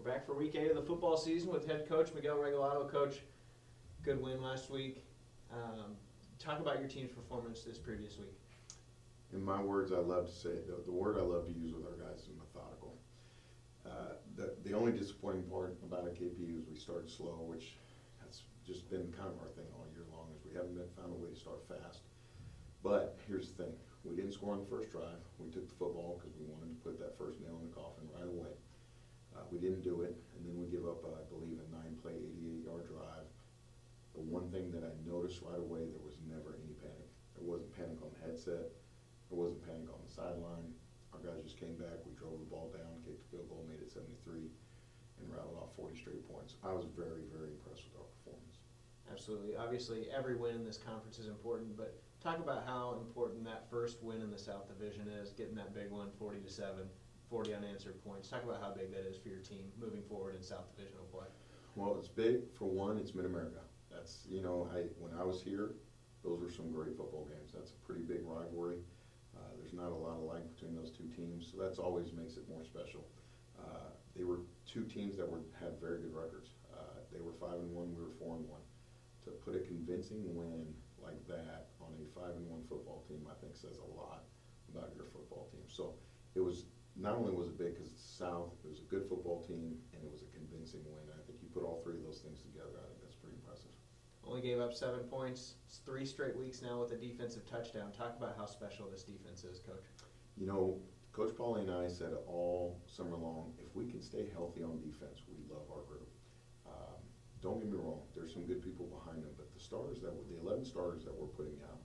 back for week 8 of the football season with head coach Miguel Regalado. Coach, good win last week. Talk about your team's performance this previous week. In my words, I love to say, the word I love to use with our guys is methodical. The only disappointing part about a KP is we started slow, which has just been kind of our thing all year long, is we haven't found a way to start fast. But here's the thing, we didn't score on the first drive. We took the football because we wanted to put that first nail in the coffin right away. We didn't do it, and then we give up, I believe, a 9-play, 88-yard drive. The one thing that I noticed right away, there was never any panic. There wasn't panic on the headset. There wasn't panic on the sideline. Our guys just came back. We drove the ball down, kicked the field goal, made it 73, and rattled off 40 straight points. I was very, very impressed with our performance. Absolutely. Obviously, every win in this conference is important, but talk about how important that first win in the South Division is, getting that big one, 40-7, 40 unanswered points. Talk about how big that is for your team moving forward in South Divisional play. Well, it's big. For one, it's Mid-America. That's, when I was here, those were some great football games. That's a pretty big rivalry. There's not a lot of like between those two teams, so that's always makes it more special. They were two teams that had very good records. They were 5-1, we were 4-1. To put a convincing win like that on a 5-1 football team, I think says a lot about your football team. So it was, not only was it big because it's South, it was a good football team, and it was a convincing win. I think you put all three of those things together, I think that's pretty impressive. Only gave up 7 points. It's 3 straight weeks now with a defensive touchdown. Talk about how special this defense is, Coach. Coach Paulie and I said all summer long, if we can stay healthy on defense, we love our group. Don't get me wrong, there's some good people behind them, but the 11 starters that we're putting out,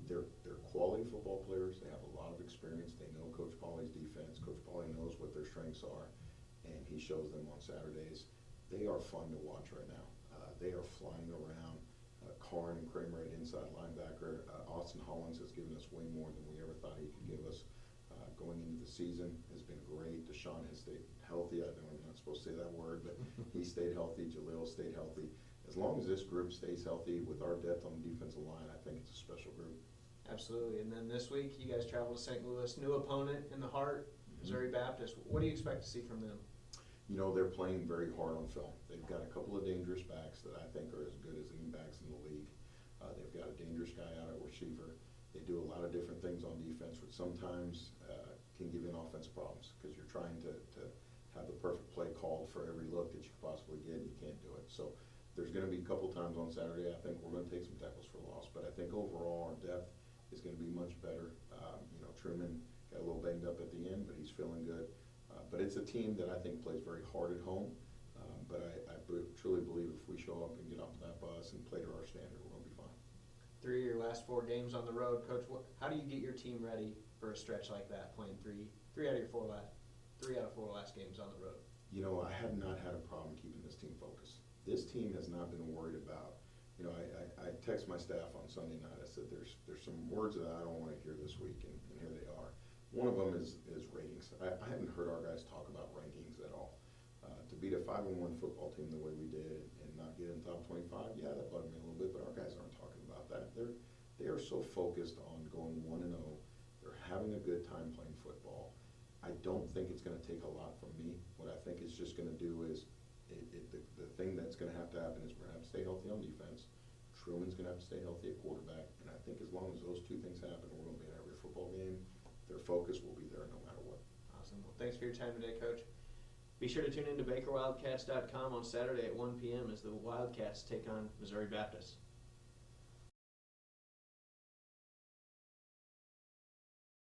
they're quality football players. They have a lot of experience. They know Coach Paulie's defense. Coach Paulie knows what their strengths are, and he shows them on Saturdays. They are fun to watch right now. They are flying around. Karn and Kramer at inside linebacker. Austin Hollins has given us way more than we ever thought he could give us. Going into the season has been great. Deshaun has stayed healthy. I know I'm not supposed to say that word, but he stayed healthy. Jaleel stayed healthy. As long as this group stays healthy with our depth on the defensive line, I think it's a special group. Absolutely. And then this week, you guys travel to St. Louis. New opponent in the heart, Missouri Baptist. What do you expect to see from them? They're playing very hard on film. They've got a couple of dangerous backs that I think are as good as any backs in the league. They've got a dangerous guy out at receiver. They do a lot of different things on defense, which sometimes can give you offensive problems because you're trying to have the perfect play called for every look that you could possibly get, and you can't do it. So there's going to be a couple times on Saturday I think we're going to take some tackles for loss, but I think overall our depth is going to be much better. Truman got a little banged up at the end, but he's feeling good. But it's a team that I think plays very hard at home. But I truly believe if we show up and get off that bus and play to our standard, we're going to be fine. 3 of your last 4 games on the road, Coach. How do you get your team ready for a stretch like that, playing three out of 4 last games on the road? I have not had a problem keeping this team focused. This team has not been worried about. I text my staff on Sunday night. I said, there's some words that I don't want to hear this week, and here they are. One of them is ratings. I haven't heard our guys talk about rankings at all. To beat a 5-1 football team the way we did and not get in the top 25, yeah, that bugged me a little bit, but our guys aren't talking about that. They are so focused on going 1-0. They're having a good time playing football. I don't think it's going to take a lot from me. What I think it's just going to do is the thing that's going to happen is we're going to have to stay healthy on defense. Truman's going to have to stay healthy at quarterback, and I think as long as those two things happen, we're going to be in every football game. Their focus will be there no matter what. Awesome. Well, thanks for your time today, Coach. Be sure to tune in to BakerWildcats.com on Saturday at 1 p.m. as the Wildcats take on Missouri Baptist.